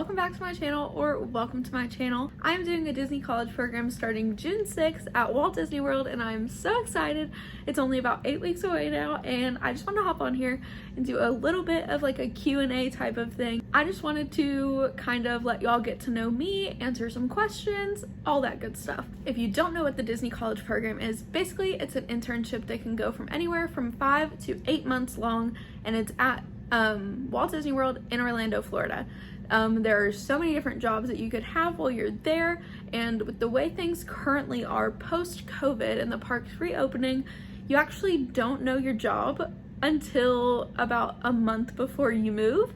welcome back to my channel, or welcome to my channel. I'm doing a Disney college program starting June 6th at Walt Disney World, and I'm so excited. It's only about 8 weeks away now, and I just want to hop on here and do a little bit of like a Q&A type of thing. I just wanted to kind of let y'all get to know me, answer some questions, all that good stuff. If you don't know what the Disney college program is, basically it's an internship that can go from anywhere from 5 to 8 months long, and it's at Walt Disney World in Orlando, Florida. There are so many different jobs that you could have while you're there, and with the way things currently are post-COVID and the parks reopening, you actually don't know your job until about a month before you move,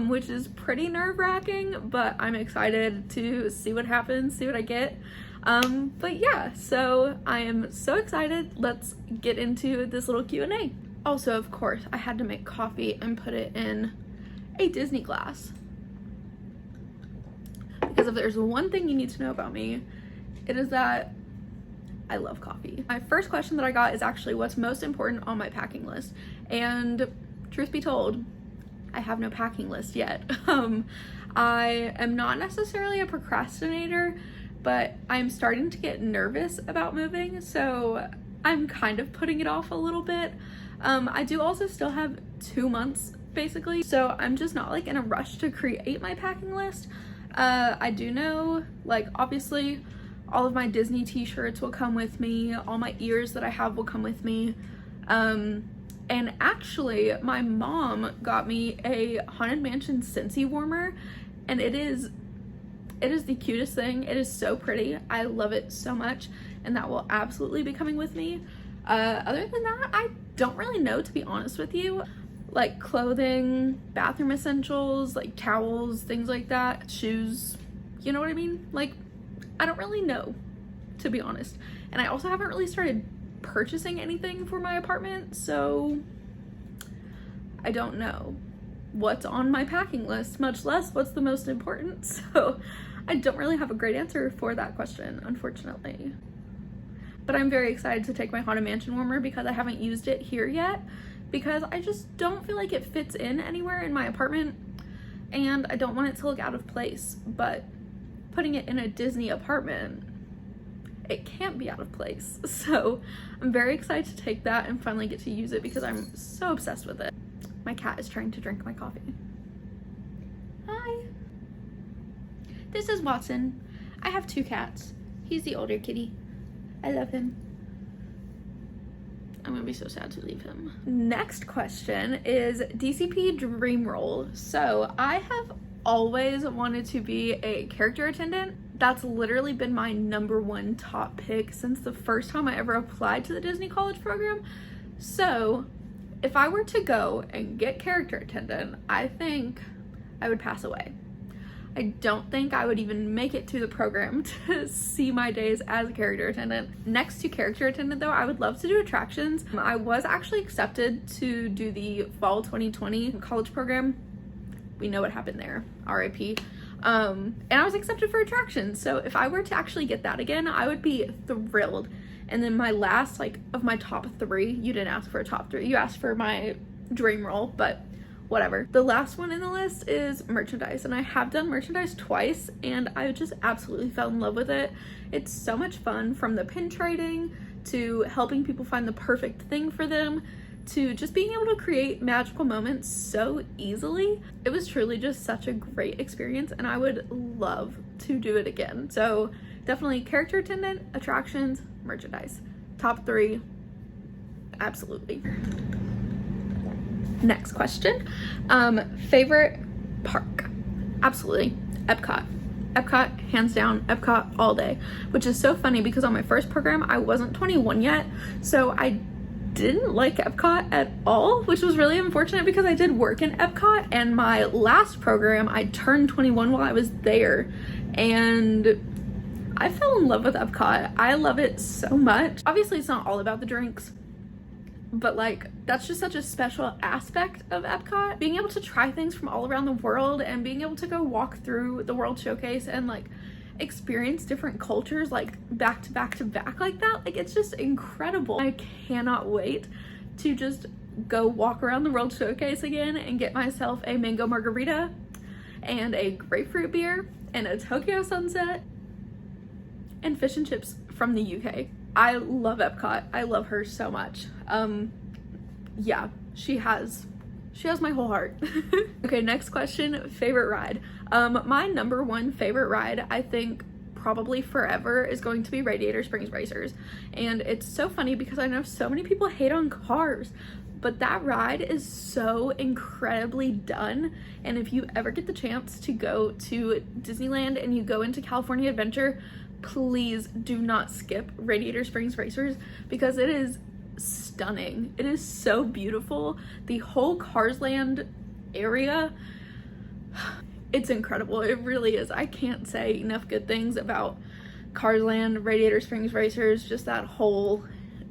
which is pretty nerve-wracking, but I'm excited to see what happens, see what I get. But yeah, so I am so excited. Let's get into this little Q&A. Also, of course, I had to make coffee and put it in a Disney glass. Because if there's one thing you need to know about me, it is that I love coffee. My first question that I got is actually what's most important on my packing list. And truth be told, I have no packing list yet. I am not necessarily a procrastinator, but I'm starting to get nervous about moving, so I'm kind of putting it off a little bit. I do also still have 2 months basically, so I'm just not like in a rush to create my packing list. I do know, like, obviously all of my Disney t-shirts will come with me, all my ears that I have will come with me, and actually my mom got me a Haunted Mansion Scentsy warmer, and it is the cutest thing. It is so pretty. I love it so much, and that will absolutely be coming with me. Other than that, I don't really know, to be honest with you. Like clothing, bathroom essentials, like towels, things like that, shoes, you know what I mean? Like, I don't really know, to be honest. And I also haven't really started purchasing anything for my apartment, so I don't know what's on my packing list, much less what's the most important. So I don't really have a great answer for that question, unfortunately. But I'm very excited to take my Haunted Mansion warmer because I haven't used it here yet, because I just don't feel like it fits in anywhere in my apartment, and I don't want it to look out of place. But putting it in a Disney apartment, it can't be out of place. So I'm very excited to take that and finally get to use it because I'm so obsessed with it. My cat is trying to drink my coffee. Hi. This is Watson. I have 2 cats. He's the older kitty. I love him. I'm gonna be so sad to leave him. Next question is DCP dream role. So I have always wanted to be a character attendant. That's literally been my #1 top pick since the first time I ever applied to the Disney college program. So if I were to go and get character attendant, I think I would pass away. I don't think I would even make it to the program to see my days as a character attendant. Next to character attendant though, I would love to do attractions. I was actually accepted to do the fall 2020 college program. We know what happened there, RIP. And I was accepted for attractions. So if I were to actually get that again, I would be thrilled. And then my last, like, of my top 3, you didn't ask for a top 3, you asked for my dream role, but whatever. The last one in the list is merchandise, and I have done merchandise twice, and I just absolutely fell in love with it. It's so much fun, from the pin trading to helping people find the perfect thing for them to just being able to create magical moments so easily. It was truly just such a great experience, and I would love to do it again. So definitely character attendant, attractions, merchandise. Top 3, absolutely. Next question. Favorite park? Absolutely Epcot. Epcot, hands down. Epcot all day, which is so funny because on my first program I wasn't 21 yet, so I didn't like Epcot at all, which was really unfortunate because I did work in Epcot, and my last program I turned 21 while I was there, and I fell in love with Epcot. I love it so much. Obviously it's not all about the drinks, but like, that's just such a special aspect of Epcot. Being able to try things from all around the world and being able to go walk through the World Showcase and like experience different cultures like back to back to back like that, like, it's just incredible. I cannot wait to just go walk around the World Showcase again and get myself a mango margarita and a grapefruit beer and a Tokyo sunset and fish and chips from the UK. I love Epcot. I love her so much. Yeah, she has my whole heart. Okay, next question, favorite ride. My number one favorite ride, I think probably forever, is going to be Radiator Springs Racers. And it's so funny because I know so many people hate on cars, but that ride is so incredibly done. And if you ever get the chance to go to Disneyland and you go into California Adventure, please do not skip Radiator Springs Racers because it is stunning. It is so beautiful. The whole Cars Land area, it's incredible. It really is. I can't say enough good things about Cars Land, Radiator Springs Racers, just that whole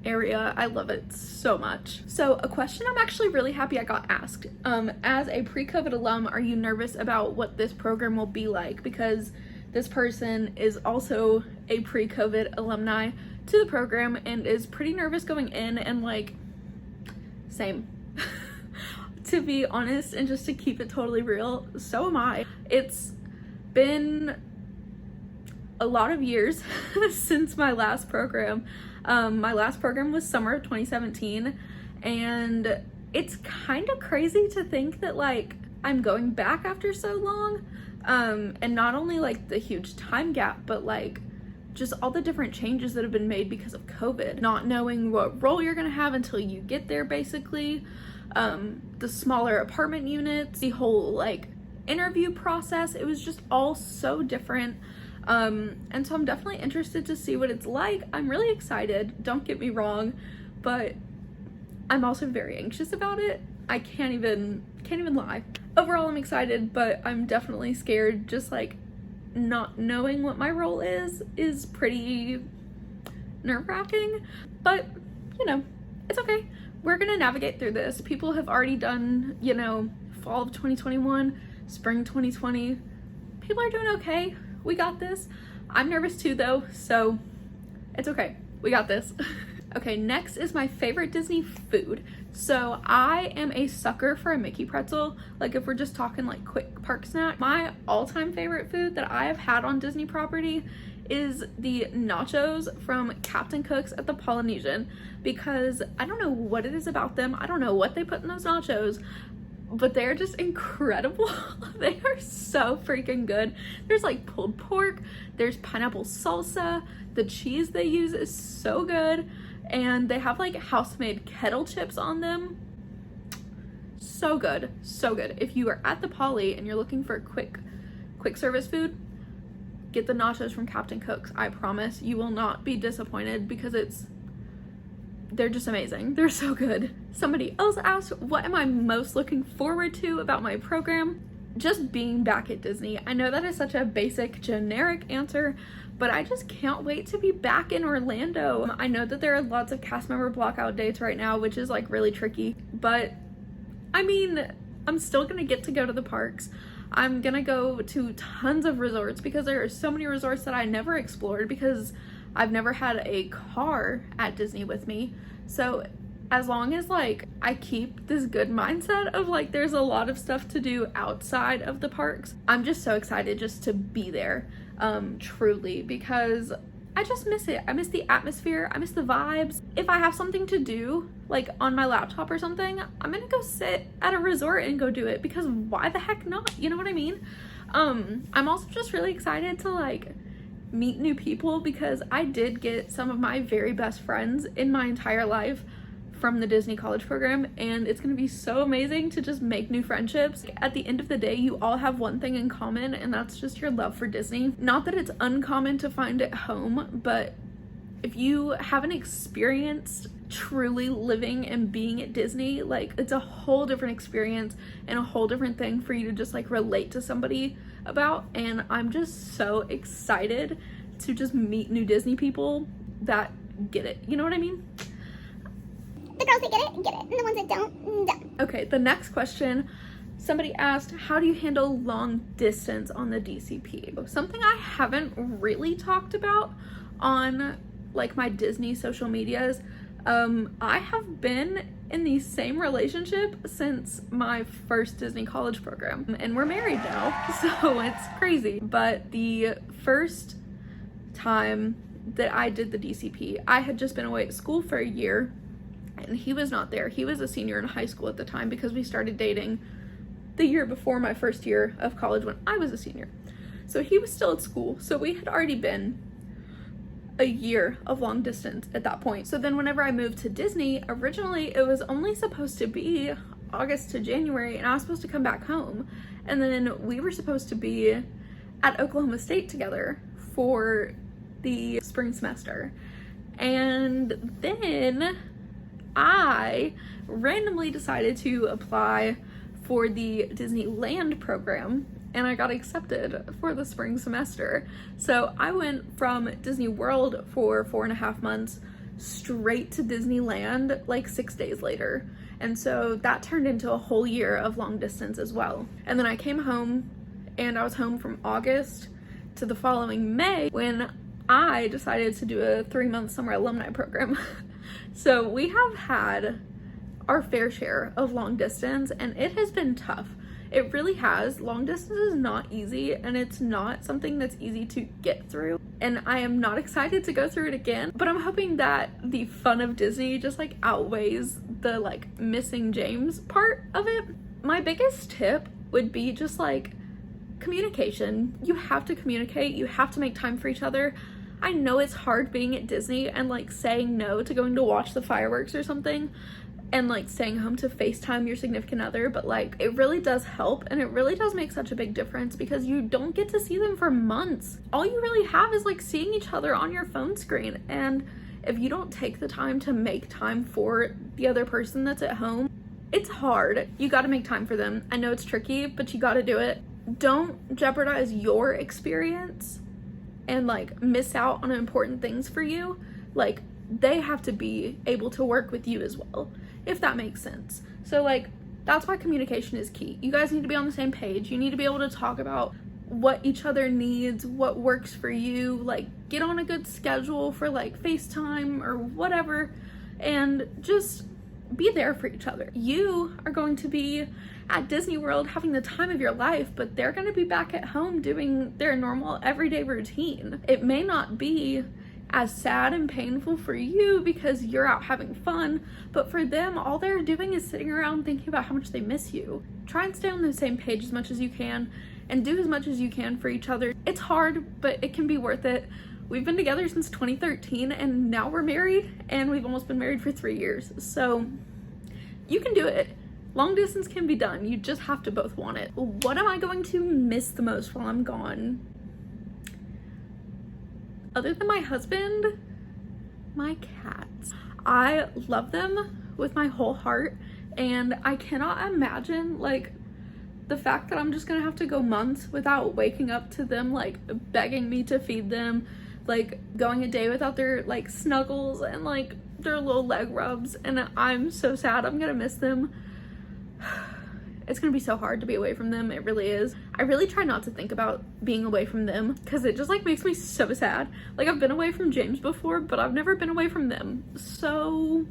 area. I love it so much. So a question I'm actually really happy I got asked. As a pre-COVID alum, are you nervous about what this program will be like? Because this person is also a pre-COVID alumni to the program and is pretty nervous going in, and like, same. To be honest, and just to keep it totally real, so am I. It's been a lot of years since my last program. My last program was summer of 2017, and it's kind of crazy to think that like I'm going back after so long, and not only like the huge time gap, but like just all the different changes that have been made because of COVID, not knowing what role you're gonna have until you get there, basically. The smaller apartment units, the whole like interview process, it was just all so different. And so I'm definitely interested to see what it's like. I'm really excited, don't get me wrong, but I'm also very anxious about it. I can't even lie. Overall, I'm excited, but I'm definitely scared. Just like not knowing what my role is pretty nerve-wracking, but you know, it's okay. We're gonna navigate through this. People have already done, you know, fall of 2021, spring 2020. People are doing okay. We got this. I'm nervous too though, so it's okay. We got this. Okay, next is my favorite Disney food. So I am a sucker for a Mickey pretzel. Like if we're just talking like quick park snack, my all-time favorite food that I have had on Disney property is the nachos from Captain Cook's at the Polynesian, because I don't know what it is about them. I don't know what they put in those nachos, but they're just incredible. They are so freaking good. There's like pulled pork, there's pineapple salsa, the cheese they use is so good, and they have like house-made kettle chips on them. So good, so good. If you are at the Poly and you're looking for quick service food, get the nachos from Captain Cook's. I promise you will not be disappointed because they're just amazing. They're so good. Somebody else asked, what am I most looking forward to about my program? Just being back at Disney. I know that is such a basic, generic answer, but I just can't wait to be back in Orlando. I know that there are lots of cast member blockout dates right now, which is like really tricky, but I mean, I'm still gonna get to go to the parks. I'm gonna go to tons of resorts because there are so many resorts that I never explored because I've never had a car at Disney with me. So as long as like I keep this good mindset of like there's a lot of stuff to do outside of the parks, I'm just so excited just to be there, truly, because I just miss it. I miss the atmosphere, I miss the vibes. If I have something to do like on my laptop or something, I'm gonna go sit at a resort and go do it, because why the heck not? You know what I mean? I'm also just really excited to like meet new people, because I did get some of my very best friends in my entire life from the Disney College program, and it's gonna be so amazing to just make new friendships. At the end of the day, you all have one thing in common, and that's just your love for Disney. Not that it's uncommon to find at home, but if you haven't experienced truly living and being at Disney, like it's a whole different experience and a whole different thing for you to just like relate to somebody about. And I'm just so excited to just meet new Disney people that get it. You know what I mean? The girls that get it, and the ones that don't. Okay, the next question, somebody asked, how do you handle long distance on the DCP? Something I haven't really talked about on like my Disney social medias. I have been in the same relationship since my first Disney college program, and we're married now, so it's crazy. But the first time that I did the DCP, I had just been away at school for a year, and he was not there. He was a senior in high school at the time because we started dating the year before my first year of college when I was a senior. So he was still at school, so we had already been a year of long distance at that point. So then whenever I moved to Disney, originally it was only supposed to be August to January, and I was supposed to come back home, and then we were supposed to be at Oklahoma State together for the spring semester. And then I randomly decided to apply for the Disneyland program, and I got accepted for the spring semester. So I went from Disney World for 4.5 months straight to Disneyland like 6 days later. And so that turned into a whole year of long distance as well. And then I came home, and I was home from August to the following May when I decided to do a 3-month summer alumni program. So we have had our fair share of long distance, and it has been tough. It really has. Long distance is not easy, and it's not something that's easy to get through. And I am not excited to go through it again, but I'm hoping that the fun of Disney just like outweighs the like missing James part of it. My biggest tip would be just like communication. You have to communicate. You have to make time for each other. I know it's hard being at Disney and like saying no to going to watch the fireworks or something, and like staying home to FaceTime your significant other, but like it really does help, and it really does make such a big difference because you don't get to see them for months. All you really have is like seeing each other on your phone screen, and if you don't take the time to make time for the other person that's at home, it's hard. You got to make time for them. I know it's tricky, but you got to do it. Don't jeopardize your experience and like miss out on important things for you. Like they have to be able to work with you as well, if that makes sense. So like that's why communication is key. You guys need to be on the same page. You need to be able to talk about what each other needs, what works for you, like get on a good schedule for like FaceTime or whatever, and just be there for each other. You are going to be at Disney World having the time of your life, but they're going to be back at home doing their normal everyday routine. It may not be as sad and painful for you because you're out having fun, but for them, all they're doing is sitting around thinking about how much they miss you. Try and stay on the same page as much as you can and do as much as you can for each other. It's hard, but it can be worth it. We've been together since 2013, and now we're married, and we've almost been married for 3 years. So you can do it. Long distance can be done. You just have to both want it. What am I going to miss the most while I'm gone? Other than my husband, my cats. I love them with my whole heart, and I cannot imagine like the fact that I'm just gonna have to go months without waking up to them like begging me to feed them, like going a day without their like snuggles and like their little leg rubs, and I'm so sad. I'm gonna miss them. It's gonna be so hard to be away from them. It really is. I really try not to think about being away from them because it just like makes me so sad. Like I've been away from James before, but I've never been away from them. So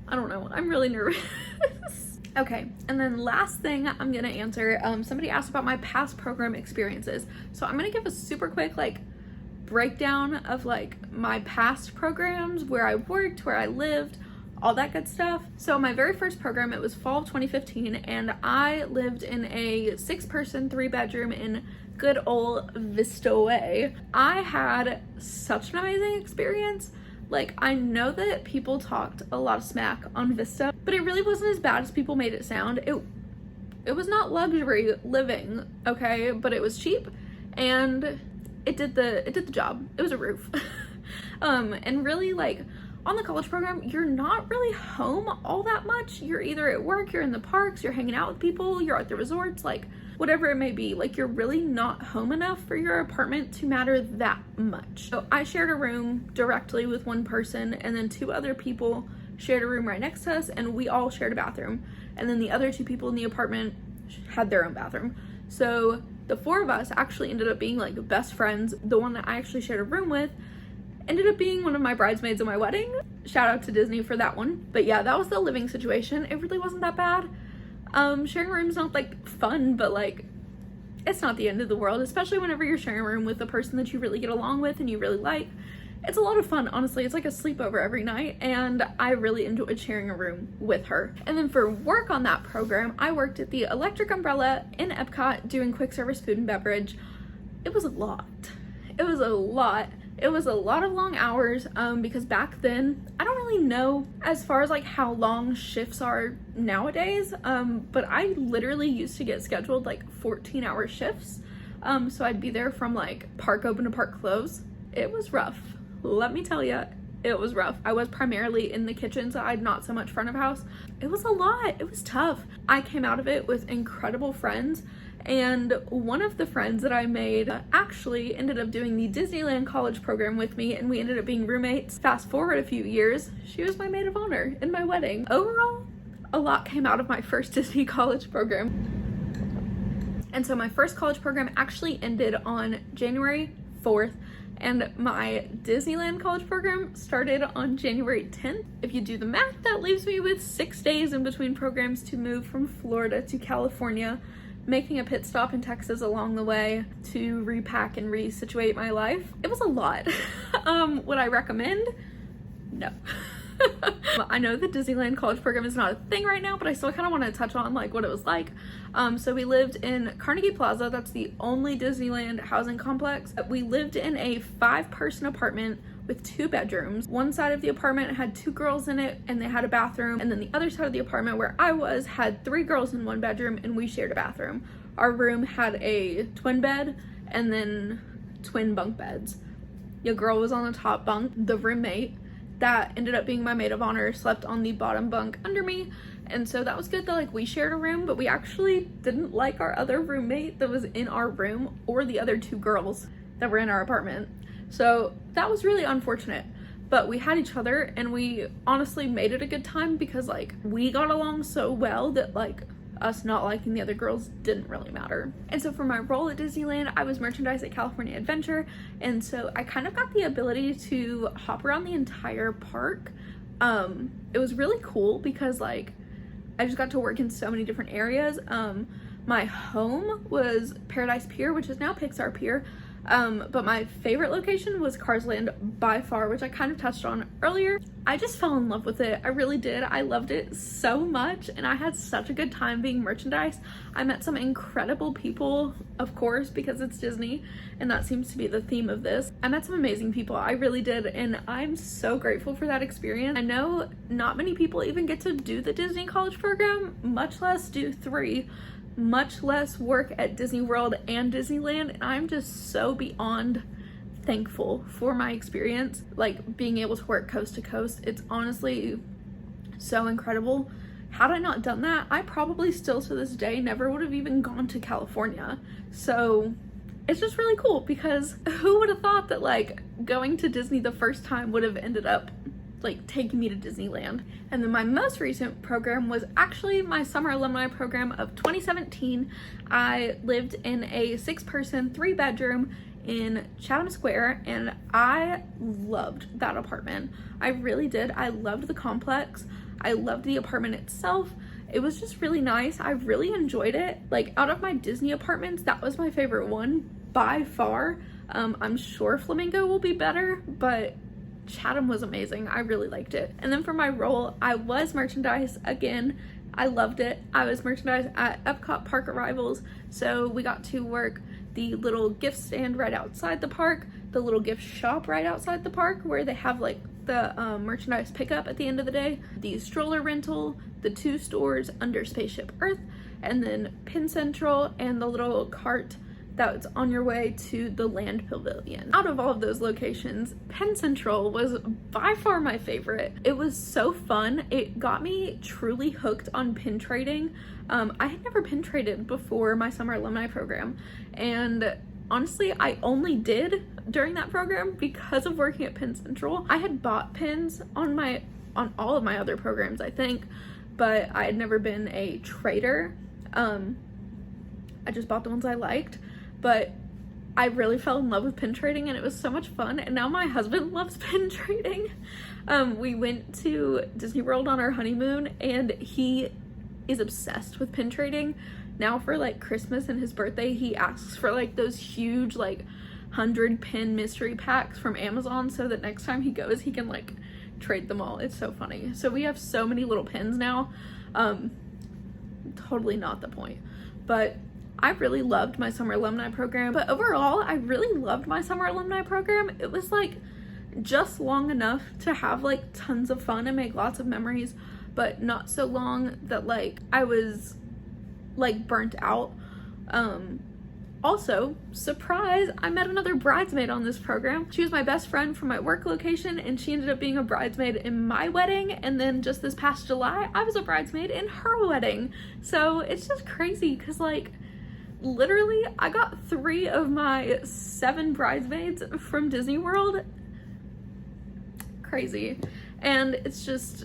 I don't know. I'm really nervous. Okay, and then last thing I'm gonna answer, somebody asked about my past program experiences. So I'm gonna give a super quick like breakdown of like my past programs, where I worked, where I lived, all that good stuff. So my very first program, it was fall of 2015, and I lived in a 6-person 3-bedroom in good old Vista Way. I had such an amazing experience. Like I know that people talked a lot of smack on Vista, but it really wasn't as bad as people made it sound. It was not luxury living, okay, but it was cheap, and it did the job. It was a roof. And really like on the college program, you're not really home all that much. You're either at work, you're in the parks, you're hanging out with people, you're at the resorts, like whatever it may be. Like you're really not home enough for your apartment to matter that much. So I shared a room directly with one person, and then 2 other people shared a room right next to us, and we all shared a bathroom. And then the other 2 people in the apartment had their own bathroom. So the 4 of us actually ended up being like best friends. The one that I actually shared a room with ended up being one of my bridesmaids at my wedding. Shout out to Disney for that one. But yeah, that was the living situation. It really wasn't that bad. Sharing a room's not like fun, but like it's not the end of the world, especially whenever you're sharing a room with a person that you really get along with and you really like. It's a lot of fun, honestly. It's like a sleepover every night, and I really enjoyed sharing a room with her. And then for work on that program, I worked at the Electric Umbrella in Epcot doing quick service food and beverage. It was a lot. It was a lot. It was a lot of long hours because back then, I don't really know as far as like how long shifts are nowadays, but I literally used to get scheduled like 14-hour shifts. So I'd be there from like park open to park close. It was rough. Let me tell you, it was rough. I was primarily in the kitchen side, not so much front of house. It was a lot. It was tough. I came out of it with incredible friends, and one of the friends that I made actually ended up doing the Disneyland college program with me, and we ended up being roommates. Fast forward a few years, she was my maid of honor in my wedding. Overall, a lot came out of my first Disney college program. And so my first college program actually ended on January 4th, and my Disneyland college program started on January 10th. If you do the math, that leaves me with 6 days in between programs to move from Florida to California, making a pit stop in Texas along the way to repack and resituate my life. It was a lot. Would I recommend? No. I know the Disneyland college program is not a thing right now, but I still kind of want to touch on like what it was like. So we lived in Carnegie Plaza. That's the only Disneyland housing complex. We lived in a 5-person apartment with 2 bedrooms. One side of the apartment had 2 girls in it and they had a bathroom, and then the other side of the apartment where I was had 3 girls in 1 bedroom and we shared a bathroom. Our room had a twin bed and then twin bunk beds. Your girl was on the top bunk. The roommate that ended up being my maid of honor slept on the bottom bunk under me, and so that was good that like we shared a room, but we actually didn't like our other roommate that was in our room or the other 2 girls that were in our apartment. So that was really unfortunate, but we had each other and we honestly made it a good time because like we got along so well that like us not liking the other girls didn't really matter. And so for my role at Disneyland, I was merchandise at California Adventure, and so I kind of got the ability to hop around the entire park. It was really cool because like I just got to work in so many different areas. My home was Paradise Pier, which is now Pixar Pier, but my favorite location was Cars Land by far, which I kind of touched on earlier. I just fell in love with it. I really did. I loved it so much, and I had such a good time being merchandise. I met some incredible people, of course, because it's Disney, and that seems to be the theme of this. I met some amazing people. I really did, and I'm so grateful for that experience. I know not many people even get to do the Disney college program, much less do 3. Much less work at Disney World and Disneyland, and I'm just so beyond thankful for my experience, like being able to work coast to coast. It's honestly so incredible. Had I not done that, I probably still to this day never would have even gone to California. So it's just really cool because who would have thought that like going to Disney the first time would have ended up like taking me to Disneyland. And then my most recent program was actually my summer alumni program of 2017. I lived in a 6-person 3-bedroom in Chatham Square, and I loved that apartment. I really did. I loved the complex. I loved the apartment itself. It was just really nice. I really enjoyed it. Like out of my Disney apartments, that was my favorite one by far. I'm sure Flamingo will be better, but Chatham was amazing. I really liked it. And then for my role, I was merchandise again. I loved it. I was merchandise at Epcot Park Arrivals, so we got to work the little gift stand right outside the park, the little gift shop right outside the park where they have like the merchandise pickup at the end of the day, the stroller rental, the 2 stores under Spaceship Earth, and then Pin Central and the little cart that's on your way to the Land Pavilion. Out of all of those locations, Penn Central was by far my favorite. It was so fun. It got me truly hooked on pin trading. I had never pin traded before my summer alumni program, and honestly, I only did during that program because of working at Penn Central. I had bought pins on all of my other programs, I think, but I had never been a trader. I just bought the ones I liked. But I really fell in love with pin trading, and it was so much fun, and now my husband loves pin trading. We went to Disney World on our honeymoon, and he is obsessed with pin trading. Now for like Christmas and his birthday, he asks for like those huge like 100 pin mystery packs from Amazon so that next time he goes he can like trade them all. It's so funny. So we have so many little pins now. Totally not the point, but I really loved my summer alumni program. But overall, I really loved my summer alumni program. It was like just long enough to have like tons of fun and make lots of memories, but not so long that like I was like burnt out. Also, surprise, I met another bridesmaid on this program. She was my best friend from my work location, and she ended up being a bridesmaid in my wedding, and then just this past July I was a bridesmaid in her wedding. So it's just crazy because like literally I got 3 of my 7 bridesmaids from Disney World. Crazy. And it's just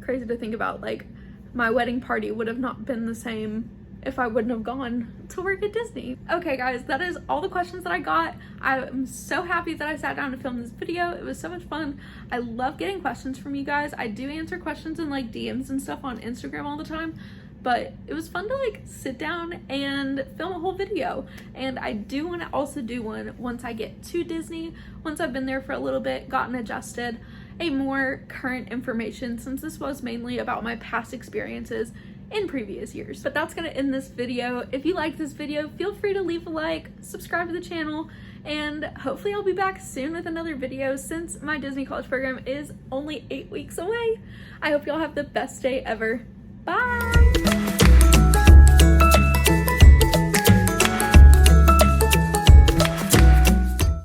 crazy to think about, like my wedding party would have not been the same if I wouldn't have gone to work at Disney. Okay guys, that is all the questions that I got. I'm so happy that I sat down to film this video. It was so much fun. I love getting questions from you guys. I do answer questions in like DMs and stuff on Instagram all the time, but it was fun to like sit down and film a whole video. And I do want to also do one once I get to Disney, once I've been there for a little bit, gotten adjusted, a more current information, since this was mainly about my past experiences in previous years. But that's gonna end this video. If you like this video, feel free to leave a like, subscribe to the channel, and hopefully I'll be back soon with another video since my Disney College program is only 8 weeks away. I hope y'all have the best day ever. Bye!